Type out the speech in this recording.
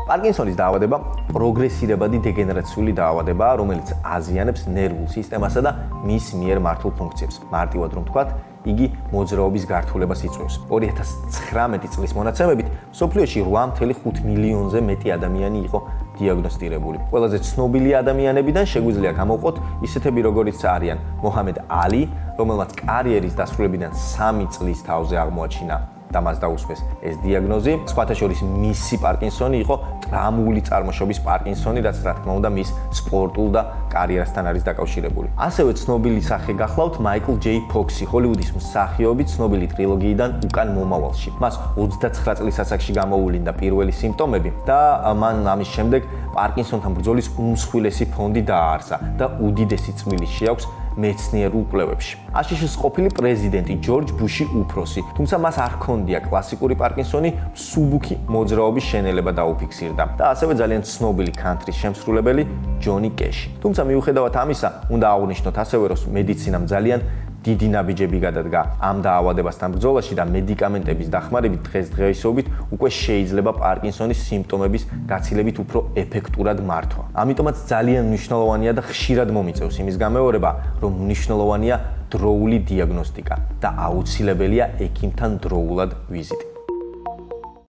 პარკინსონის დაავადება პროგრესირებადი დეგენერაციული დაავადებაა, რომელიც აზიანებს ნერვულ სისტემასა და მის მიერ მართულ ფუნქციებს. მარტივად რომ ვთქვათ, იგი მოძრაობის გართულებას იწვევს. 2019 წლის მონაცემებით მსოფლიოში 8.5 მილიონზე მეტი ადამიანი იყო დიაგნოსტირებული. ყველაზე ცნობილი ადამიანებიდან შეგვიძლია გამოვყოთ ისეთები, როგორიც არიან მოჰამედ ალი, რომელმაც კარიერის დასრულებიდან 3 წლის თავზე აღმოაჩინა და მას დაუსვეს ეს დიაგნოზი. სხვათა შორის მისი პარკინსონი იყო ტრამული წარმოშობის პარკინსონი, რაც რა თქმა უნდა მის სპორტულ და კარიერასთან არის დაკავშირებული. ასევე ცნობილი სახე გახლავთ მაიკლ ჯეი ფოქსი, ჰოლივუდის მსახიობი ცნობილი ტრილოგიიდან უკან მომავალში. მას 29 წლის ასაკში გამოუვლინდა პირველი სიმპტომები და მან ამის შემდეგ პარკინსონთან ბრძოლის უმსხვილესი ფონდი დააარსა და უდიდესი წვლილი შეაქვს მეცნიერულ კვლევებში. აშშ-ის ყოფილი პრეზიდენტი ჯორჯ ბუში უფროსი, თუმცა მას არ ჰქონდია კლასიკური პარკინსონი, მსუბუქი მოძრაობის შენელება დაუფიქსირდა და ასევე ძალიან ცნობილი ქანთრის შემსრულებელი ჯონი კეში. თუმცა მიუხედავად ამისა, უნდა აღვნიშნოთ ასევე, რომ მედიცინამ ძალიან დიდი ნაბიჯები გადადგა ამ დაავადებასთან ბრძოლაში და მედიკამენტების დახმარებით დღესდღეობით უკვე შეიძლება პარკინსონის სიმპტომების გაცილებით უფრო ეფექტურად მართვა. ამიტომაც ძალიან მნიშვნელოვანია და ხშირად მომიწევს იმის გამეორება, რომ მნიშვნელოვანია დროული დიაგნოსტიკა და აუცილებელია ექიმთან დროულად ვიზიტი.